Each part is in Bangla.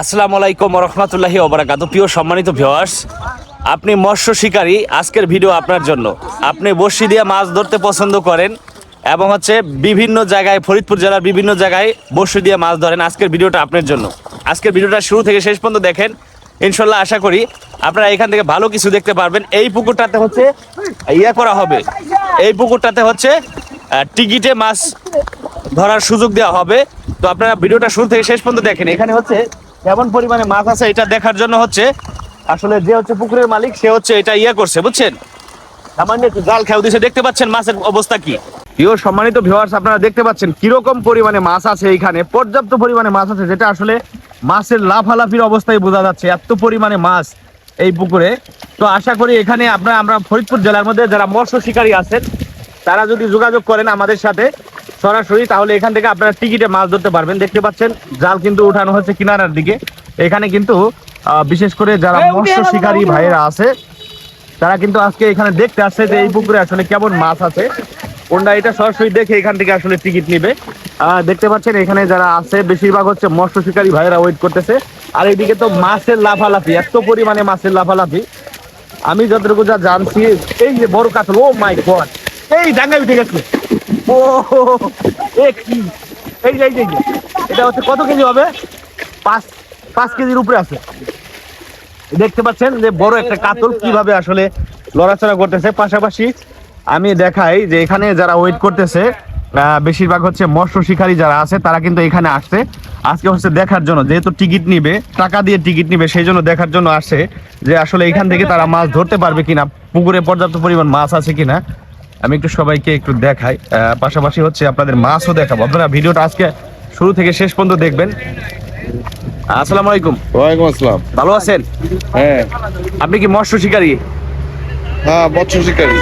আসসালামু আলাইকুম রহমতুল্লাহি ওবারাকাতুহু। প্রিয় সম্মানিত ভিউয়ার্স, আপনি মৎস্য শিকারী, আজকের ভিডিও আপনার জন্য। আপনি বড়শি দিয়ে মাছ ধরতে পছন্দ করেন এবং বিভিন্ন জায়গায়, ফরিদপুর জেলার বিভিন্ন জায়গায় বড়শি দিয়ে মাছ ধরেন, আজকের ভিডিওটা আপনার জন্য। আজকের ভিডিওটা শুরু থেকে শেষ পর্যন্ত দেখেন, ইনশাল্লাহ আশা করি আপনারা এখান থেকে ভালো কিছু দেখতে পারবেন। এই পুকুরটাতে করা হবে, এই পুকুরটাতে টিকিটে মাছ ধরার সুযোগ দেওয়া হবে। তো আপনারা ভিডিওটা শুরু থেকে শেষ পর্যন্ত দেখেন। এখানে কেমন পরিমাণে মাছ আছে এটা দেখার জন্য আসলে যে পুকুরের মালিক সে এটা করছে, বুঝছেন, সামান্য একটু জাল খেয়াও দিছে। দেখতে পাচ্ছেন মাছের অবস্থা কি। প্রিয় সম্মানিত ভিউয়ার্স, আপনারা দেখতে পাচ্ছেন কিরকম পরিমাণে মাছ আছে। এইখানে পর্যাপ্ত পরিমাণে মাছ আছে, যেটা আসলে মাছের লাফালাফির অবস্থায় বোঝা যাচ্ছে, এত পরিমাণে মাছ এই পুকুরে। তো আশা করি এখানে আমরা ফরিদপুর জেলার মধ্যে যারা মৎস্য শিকারী আছেন তারা যদি যোগাযোগ করেন আমাদের সাথে সরাসরি, তাহলে এখান থেকে আপনারা টিকিটে মাছ ধরতে পারবেন। দেখতে পাচ্ছেন জাল কিন্তু উঠানো হচ্ছে কিনারার দিকে। এখানে কিন্তু বিশেষ করে যারা মৎস্য শিকারী ভাইয়েরা আছে তারা কিন্তু আজকে এখানে দেখতে আসছে যে এই পুকুরে আসলে কেমন মাছ আছে। ওনারা এটা সরাসরি দেখে এখান থেকে আসলে টিকিট নিবে। দেখতে পাচ্ছেন এখানে যারা আছে বেশিরভাগ মৎস্য শিকারী ভাইয়েরা ওয়েট করতেছে। আর এইদিকে তো মাছের লাফালাফি, এত পরিমাণে মাছের লাফালাফি। আমি যতটুকু যা জানছি, এই যে বড় কাতল, ও মাই গড, এই ডাঙ্গায় উঠে গেছে। ও কি, এই যে এটা কত কেজি হবে? 5 কেজির উপরে আছে। দেখতে পাচ্ছেন যে বড় একটা কাতল কিভাবে আসলে লড়াচড়া করতেছে। পাশাপাশি আমি দেখাই যে এখানে যারা ওয়েট করতেছে বেশিরভাগ মৎস্য শিকারী যারা আছে তারা কিন্তু এখানে আসছে আজকে দেখার জন্য, যেহেতু টিকিট নিবে, টাকা দিয়ে টিকিট নিবে, সেই জন্য দেখার জন্য আসছে যে আসলে এখান থেকে তারা মাছ ধরতে পারবে কিনা, পুকুরে পর্যাপ্ত পরিমাণ মাছ আছে কিনা। আমি একটু সবাইকে একটু দেখাই, পাশাপাশি আপনাদের মাছও দেখাবো। আপনারা ভিডিওটা আজকে শুরু থেকে শেষ পর্যন্ত দেখবেন। আসসালামু আলাইকুম। ওয়ালাইকুম আসসালাম। ভালো আছেন? হ্যাঁ। আপনি কি মৎস্য শিকারী? হ্যাঁ, মৎস্য শিকারী।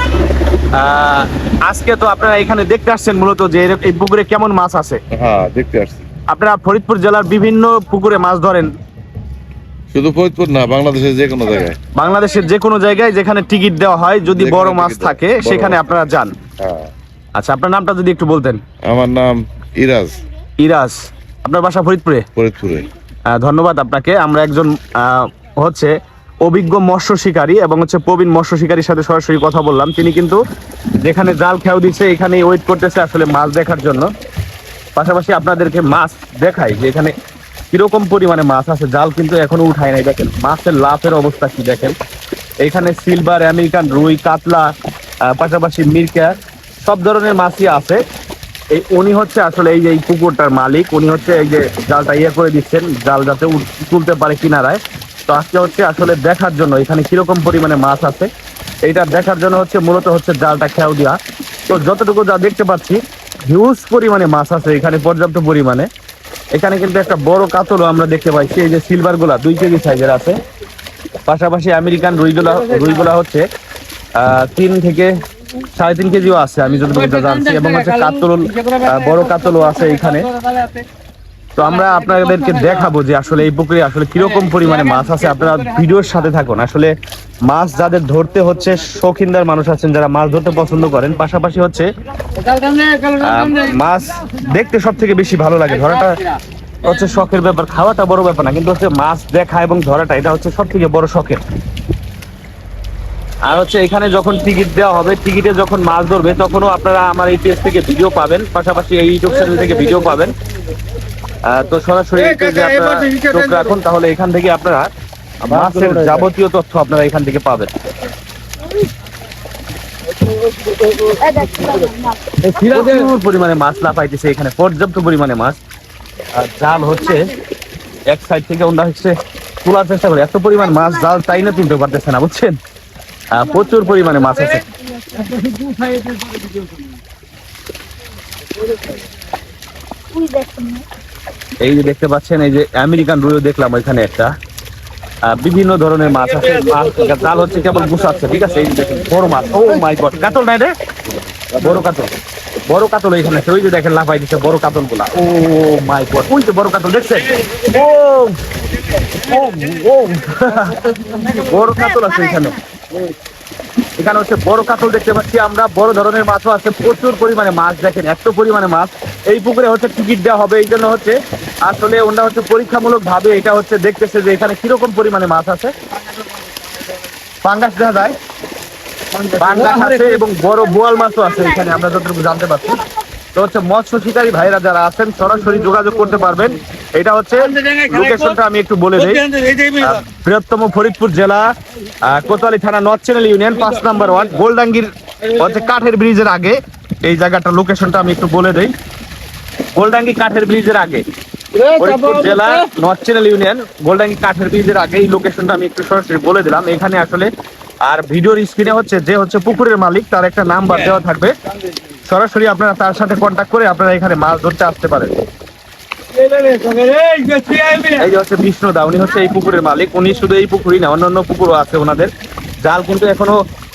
আজকে তো আপনারা এখানে দেখতে আসছেন মূলত যে এই পুকুরে কেমন মাছ আছে। হ্যাঁ, দেখতে আসছি। আপনারা ফরিদপুর জেলার বিভিন্ন পুকুরে মাছ ধরেন? শুধু ফরিদপুর না, বাংলাদেশের যে কোনো জায়গায়। বাংলাদেশের যে কোনো জায়গায় যেখানে টিকিট দেওয়া হয়, যদি বড় মাছ থাকে সেখানে আপনারা যান। হ্যাঁ। আচ্ছা, আপনার নামটা যদি একটু বলতেন। আমার নাম ইরাজ। ইরাজ, আপনার বাসা ফরিদপুরে? ফরিদপুরে। ধন্যবাদ আপনাকে। আমরা একজন অভিজ্ঞ মৎস্য শিকারী এবং প্রবীণ মৎস্য শিকারীর সাথে সরাসরি কথা বললাম। তিনি কিন্তু যেখানে জাল খেয়াও দিচ্ছে এখানে ওয়েট করতেছে আসলে মাছ দেখার জন্য। পাশাপাশি আপনাদেরকে মাছ দেখাই যে এখানে কিরকম পরিমাণে মাছ আছে। জাল কিন্তু এখনো উঠায় নাই, দেখেন মাছের লাফের অবস্থা কি দেখেন। এখানে সিলভার, আমেরিকান রুই, কাতলা, পাশাপাশি মিরকা, সব ধরনের মাছই আছে। উনি আসলে এই যে এই পুকুরটার মালিক, উনি এই যে জালটা করে দিচ্ছেন, জাল যাতে তুলতে পারে কিনারায়। তো আজকে আসলে দেখার জন্য এখানে কিরকম পরিমাণে মাছ আছে এইটা দেখার জন্য মূলত জালটা খেয়াও দেওয়া। তো যতটুকু যা দেখতে পাচ্ছি হিউজ পরিমাণে মাছ আছে এখানে, পর্যাপ্ত পরিমাণে। এখানে কিন্তু একটা বড় কাতলও আমরা দেখতে পাইছি, এই যে সিলভার গুলা 2 কেজি সাইজের আছে। পাশাপাশি আমেরিকান রুইগুলা 3 থেকে 3.5 কেজিও আছে আমি যতটুকু জানছি, এবং কাতল, বড় কাতলও আছে এখানে। তো আমরা আপনাদেরকে দেখাবো যে আসলে এই পুকুরে আসলে কিরকম পরিমাণে মাছ আছে। আপনারা ভিডিওর সাথে থাকুন। আসলে মাছ যাদের ধরতে শৌখিনদার মানুষ আছেন যারা মাছ ধরতে পছন্দ করেন, পাশাপাশি মাছ দেখতে সব থেকে বেশি ভালো লাগে। ধরাটা শখের ব্যাপার, খাওয়াটা বড় ব্যাপার না, কিন্তু মাছ দেখা এবং ধরাটা এটা সব থেকে বড় শখের। আর এখানে যখন টিকিট দেওয়া হবে, টিকিটে যখন মাছ ধরবে তখনও আপনারা আমার এই পেজ থেকে ভিডিও পাবেন, পাশাপাশি এই ইউটিউব চ্যানেল থেকে ভিডিও পাবেন। তো সরাসরি চোখ রাখুন, তাহলে এখান থেকে আপনারা মাছের যাবতীয় তথ্য আপনারা এখান থেকে পাবেন। পরিমাণে মাছ লাফাইতেছে এখানে, পর্যাপ্ত পরিমাণে মাছ। আর জাল এক সাইড থেকে ওরা তোলার চেষ্টা করে, এত পরিমাণ মাছ জাল তাই না তুলতে পারতেছে না, বুঝছেন। প্রচুর পরিমাণে মাছ আছে। এই যে দেখতে পাচ্ছেন, এই যে আমেরিকান রুইও দেখলাম ওইখানে একটা, বিভিন্ন ধরনের মাছ আছে। জাল কেবল গুছাচ্ছে, ঠিক আছে। এই যে দেখেন বড় মাছ, ও মাই গড, কাতল নাই রে, বড় কাতল, বড় কাতল এখানে। ওই যে দেখেন লাফাই দিচ্ছে বড় কাতল গুলা, ও মাই গড, ওই যে বড় কাতল দেখছেন, ও ও ও বড় কাতল আছে এখানে। এখানে হচ্ছে বড় কাতল দেখতে পাচ্ছি আমরা, বড় ধরনের মাছও আছে, প্রচুর পরিমাণে মাছ। দেখেন এত পরিমাণে মাছ। এই পুকুরে হচ্ছে টিকিট দেওয়া হবে, এই জন্য হচ্ছে আসলে ওনারা হচ্ছে পরীক্ষামূলক ভাবে এটা হচ্ছে দেখতেছে যে এখানে কিরকম পরিমাণে মাছ আছে। পাঙ্গাস দেখা যায়, পাঙ্গাস আছে এবং বড় বোয়াল মাছও আছে এখানে, আমরা যতটুকু জানতে পারছি। তো হচ্ছে মৎস্য শিকারী ভাইরা যারা আছেন সরাসরি যোগাযোগ করতে পারবেন। এটা হচ্ছে লোকেশনটা আমি একটু বলে দিই। বৃহত্তম ফরিদপুর জেলা, কোতোয়ালি থানা, নর্থ চ্যানেল ইউনিয়ন, 5 নম্বর ওয়ার্ড, গোলডাঙ্গির হচ্ছে কাঠের ব্রিজের আগে এই জায়গাটা। লোকেশনটা আমি একটু বলে দিই। গোলডাঙ্গি কাঠের ব্রিজের আগে, ফরিদপুর জেলা, নর্থ চ্যানেল ইউনিয়ন, গোলডাঙ্গি কাঠের ব্রিজের আগে। এই লোকেশনটা আমি একটু সরাসরি বলে দিলাম। এখানে আসলে আর ভিডিওর স্ক্রিনে হচ্ছে যে হচ্ছে পুকুরের মালিক, তার একটা নাম্বার দেওয়া থাকবে। সরাসরি আপনারা তার সাথে কন্ট্যাক্ট করে আপনারা এখানে মাছ ধরতে আসতে পারেন। এই যে হচ্ছে বিষ্ণুদা, উনি হচ্ছে এই পুকুরের মালিক। উনি শুধু এই পুকুরই না, অন্যান্য পুকুরও আছে ওনাদের। জাল কিন্তু এখনো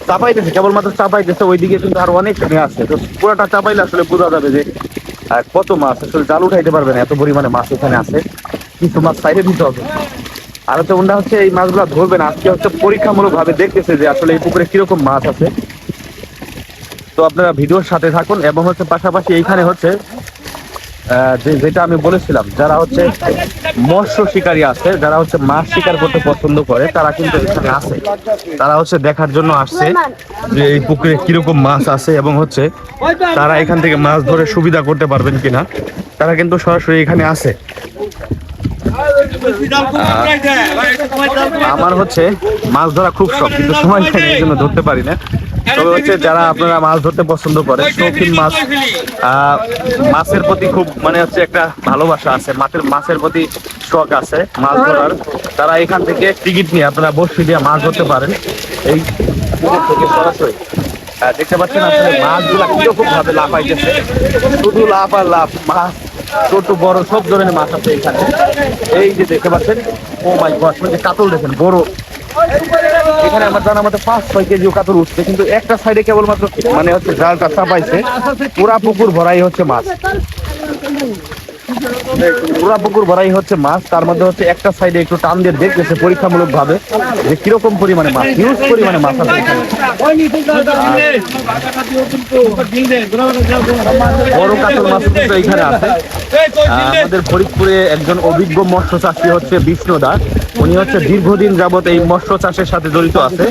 চাপাইতেছে, কেবলমাত্র চাপাইতেছে, ওইদিকে কিন্তু আরো অনেক মেয়ে আছে। তো পুরোটা চাপাইলে আসলে বোঝা যাবে যে কত মাছ। আসলে জাল উঠাইতে পারবে না, এত পরিমাণে মাছ এখানে আছে। কিছু মাছ সাইডে দিতে হবে। আর হচ্ছে ওনারা হচ্ছে এই মাছগুলো ধরবেন আজকে, হচ্ছে পরীক্ষামূলক ভাবে দেখতেছে যে আসলে এই পুকুরে কিরকম মাছ আছে। তো আপনারা ভিডিওর সাথে থাকুন। এবং হচ্ছে পাশাপাশি এইখানে হচ্ছে যেটা আমি বলেছিলাম, যারা হচ্ছে মৎস্য শিকারী আছে, যারা হচ্ছে মাছ শিকার করতে পছন্দ করে, তারা কিন্তু এখানে আছে। তারা হচ্ছে দেখার জন্য আসছে যে এই পুকুরে কিরকম মাছ আছে এবং হচ্ছে তারা এখান থেকে মাছ ধরে সুবিধা করতে পারবেন কিনা। তারা কিন্তু সরাসরি এখানে আছে। আমার হচ্ছে মাছ ধরা খুব শখ, কিন্তু সময় পাই না, এই জন্য ধরতে পারি না। তবে হচ্ছে যারা আপনারা মাছ ধরতে পছন্দ করে, শৌখিন মাছ, মাছের প্রতি খুব মানে হচ্ছে একটা ভালোবাসা আছে, মাছের প্রতি শখ আছে মাছ ধরার, তারা এখান থেকে টিকিট নিয়ে আপনারা বসে দিয়ে মাছ ধরতে পারেন। এই পুকুর থেকে সরাসরি দেখতে পাচ্ছেন আসলে মাছগুলা কিরকম ভাবে লাফাইতেছে, শুধু লাফ আর লাফ। মাছ ছোট বড় সব ধরনের মাছ আছে এখানে। এই যে দেখতে পাচ্ছেন, ও মাই গড, মানে কাতল দেখেন বড়। এখানে আমার জানা মতো 5-6 কেজিও কাতল উঠছে, কিন্তু একটা সাইডে কেবলমাত্র মানে হচ্ছে জালটা চাপাইছে, পুরা পুকুর ভরাই হচ্ছে মাছ। পুরা পুকুর ভরাই হচ্ছে মাছ। তার মধ্যে হচ্ছে একটা সাইডে একটু টান দিয়ে দেখতেছে পরীক্ষামূলক ভাবে যে কিরকম পরিমাণে মাছ, হিউজ পরিমাণে মাছ আছে এখানে। বড় কাতল মাছ কিন্তু এখানে আছে। আমাদের ফরিদপুরে একজন অভিজ্ঞ মৎস্য চাষী হচ্ছে বিষ্ণুদা। উনি হচ্ছে দীর্ঘদিন যাবত এই মৎস্য চাষের সাথে জড়িত আছে।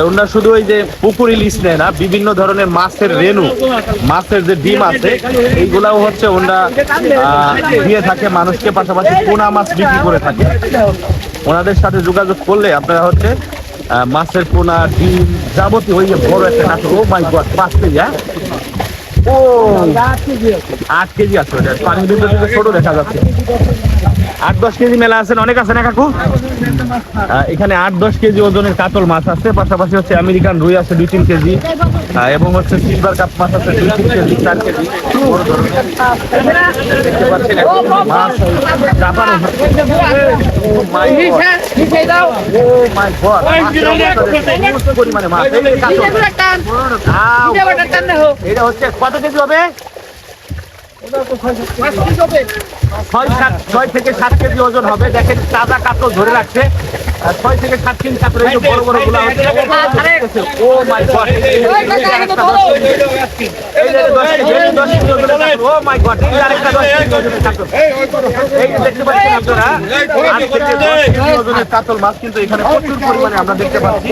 ওনারা শুধু ওই যে পুকুর ইলিশ নেয় না, বিভিন্ন ধরনের মাছের রেণু, মাছের যে ডিম আছে, এইগুলাও হচ্ছে ওনারা দিয়ে থাকে মানুষকে। পাশাপাশি পোনা মাছ বিক্রি করে থাকে। ওনাদের সাথে যোগাযোগ করলে আপনারা হচ্ছে মাছের পোনা, ডিম, যাবতীয় ওই যে বড় একটা কাতল, ও my god, 5 KG, O 8 KG আছে। পানির ভিতর থেকে ছোট দেখা যাচ্ছে। 8-10 কেজি মেলা আছেন, অনেক আছে না কাকু? এখানে 8-10 কেজি ওজনের কাতল মাছ আছে। পাশাপাশি হচ্ছে আমেরিকান রুই আছে 2-3 কেজি, এবং হচ্ছে সিলভার কাপ মাছ আছে 2-3 কেজি, 4 কেজি। বড় ধরনের দেখতে পাচ্ছেন মাছ চাপানো হচ্ছে। ও মাই গড, পরিমাণে মাছ। এটা হচ্ছে কত কেজি হবে? 6 থেকে 7 কেজি ওজন হবে। দেখেন তাজা কাতল ধরে রাখছে। 6 থেকে 7 কেজি কাতল, এই বড় বড় গুলা হচ্ছে। ও my god, O my god, আরেকটা 10 কেজি ওজনের কাতল। এই দেখতে পাচ্ছেন আপনারা 8 থেকে 10 কেজি ওজনের কাতল মাছ কিন্তু এখানে প্রচুর পরিমাণে আমরা দেখতে পাচ্ছি।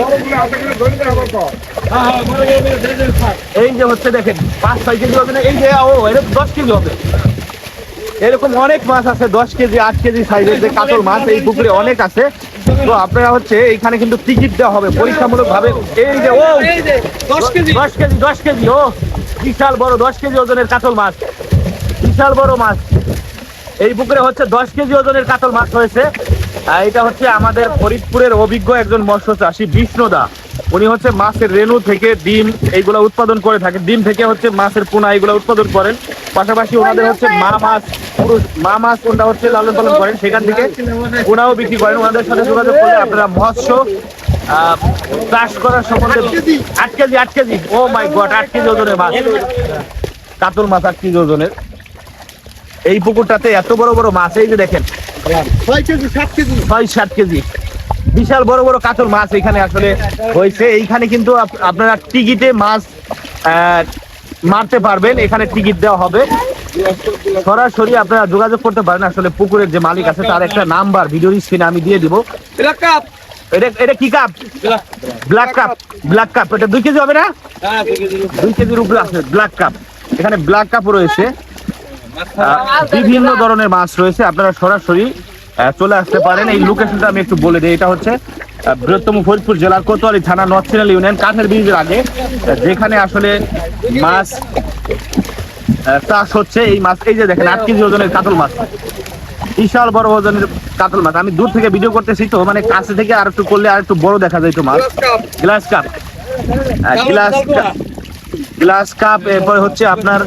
এই যে হচ্ছে দেখেন 5-6 কেজি ওজনে, এই যে ও এরকম 10 কেজি হবে। এরকম অনেক মাছ আছে 10 কেজি 8 কেজি সাইজের যে কাতল মাছ এই পুকুরে অনেক আছে। তো আপনারা হচ্ছে এখানে কিন্তু টিকিট দেওয়া হবে পরীক্ষামূলক ভাবে। এই যে ও 10 কেজি, ও বিশাল বড় 10 কেজি ওজনের কাতল মাছ, বিশাল বড় মাছ। এই পুকুরে হচ্ছে 10 কেজি ওজনের কাতল মাছ হয়েছে। এটা হচ্ছে আমাদের ফরিদপুরের অভিজ্ঞ একজন মৎস্য চাষী বিষ্ণুদা। উনি হচ্ছে মাছের রেণু থেকে ডিম এইগুলা উৎপাদন করে থাকে, ডিম থেকে হচ্ছে মাছের পোনা এইগুলা উৎপাদন করেন। পাশাপাশি ওনাদের হচ্ছে মা মাছ কোনটা হচ্ছে লালন পালন করেন, সেখান থেকে পোনাও বিক্রি করেন। ওনাদের সাথে যোগাযোগ করলে আপনারা মৎস্য চাষ করার সম্বন্ধে 8 KG, O my god, 8 KG ওজনের মাছ, কাতল মাছ 8 কেজি ওজনের। এই পুকুরটাতে এত বড় বড় মাছ, এই যে দেখেন 6-7 কেজি বিশাল বড় বড় কাতল মাছ এখানে আসলে হয়েছে। এইখানে কিন্তু আপনারা টিকিটে মাছ মারতে পারবেন, এখানে টিকিট দেওয়া হবে। সরাসরি আপনারা যোগাযোগ করতে পারেন। আসলে পুকুরের যে মালিক আছে তার একটা নাম্বার ভিডিওর স্ক্রিনে আমি দিয়ে দিব। এটা কি cup? Black cup. Black cup এটা 2 কেজি হবে না? 2 কেজির উপরে আছে ব্ল্যাক কাপ। এখানে ব্ল্যাক কাপও রয়েছে, বিভিন্ন ধরনের মাছ রয়েছে। আপনারা সরাসরি চলে আসতে পারেন। এই লোকেশনটা আমি একটু বলে দিই। এটা হচ্ছে বৃহত্তম ফরিদপুর জেলার কোতোয়ালি থানা নরসিংদী ইউনিয়ন কাঠের ব্রিজের আগে, যেখানে আসলে মাছ চাষ হচ্ছে। এই মাছ, এই যে দেখেন 8 কেজি ওজনের কাতল মাছ, বিশাল বড় ওজনের কাতল মাছ। আমি দূর থেকে ভিডিও করতেছি তো, মানে কাছে থেকে আর একটু করলে আর একটু বড় দেখা যায় তো মাছ। Grass carp, grass carp. এরপর হচ্ছে আপনার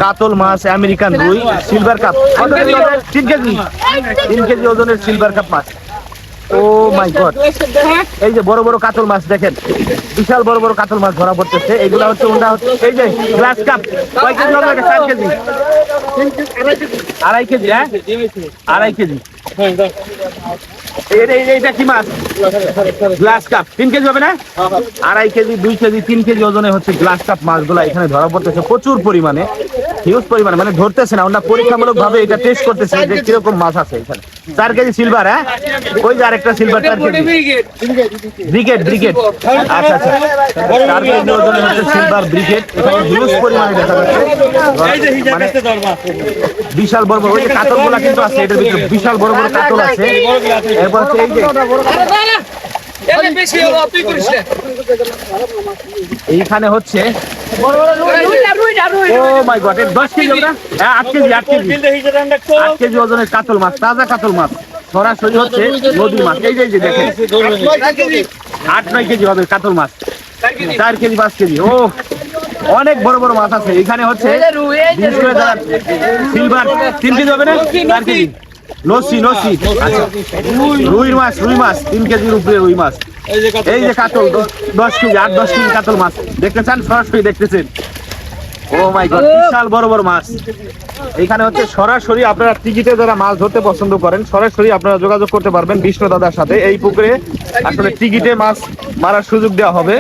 কাতল মাছ, আমেরিকান রুই, সিলভার কাপ। 3 কেজি ওজনের সিলভার কাপ মাছ। ও মাই গড, এই যে বড় বড় কাতল মাছ দেখেন, বিশাল বড় বড় কাতল মাছ ধরা পড়তেছে। এইগুলা হচ্ছে ওটা হচ্ছে এই যে গ্লাস কাপ। কয় কেজি হবে? 4 কেজি, 2.5 কেজি। হ্যাঁ, 2.5 কেজি। এইটা কি মাছ? Grass cup. 3 কেজি হবে না? 2.5 কেজি, 2 কেজি, 3 কেজি ওজনে হচ্ছে গ্লাস কাপ মাছগুলা এখানে ধরা পড়তেছে প্রচুর পরিমাণে, হিউজ পরিমাণে। মানে ধরতেছে না, ওরা পরীক্ষামূলক ভাবে এটা টেস্ট করতেছে যে কিরকম মাছ আছে এখানে। 4 কেজি সিলভার। হ্যাঁ, ওই যে আরেকটা সিলভার 4 কেজি। Brigade, brigade. আচ্ছা আচ্ছা, 4 কেজি ওজনে হচ্ছে সিলভার ব্রিগেড। এখানে হিউজ পরিমাণে দেখা যাচ্ছে, মানে বিশাল বড় বড়। ওই যে কাতলগুলা কিন্তু আছে এটার ভিতরে, বিশাল বড় বড় কাতল আছে। এরপর হচ্ছে এই যে এইখানে হচ্ছে ও মাই গড, 10 কেজি হবে না? হ্যাঁ, 8 কেজি, 8 কেজি, 8 কেজি ওজনের কাতল মাছ, তাজা কাতল মাছ, সরাসরি হচ্ছে নদীর মাছ। এই যে দেখেন 8-9 কেজি হবে কাতল মাছ, 4 কেজি, 5 কেজি। ও অনেক বড় বড় মাছ আছে এখানে। হচ্ছে সিলভার 3 কেজি হবে না? 4 কেজি। লস্যি, লস্যি। আচ্ছা, রুই মাছ, রুই মাছ 3 কেজির উপরে রুই মাছ। এই যে কাতল 10 কেজি, 8-10 কেজি কাতল মাছ দেখতে চান, সরাসরি দেখতেছেন। ও মাই গড, বিশাল বড় বড় মাছ এখানে হচ্ছে। সরাসরি আপনারা টিকিটে যারা মাছ ধরতে পছন্দ করেন, সরাসরি আপনারা যোগাযোগ করতে পারবেন বিষ্ণু দাদার সাথে। এই পুকুরে আসলে টিকিটে মাছ মারার সুযোগ দেওয়া হবে।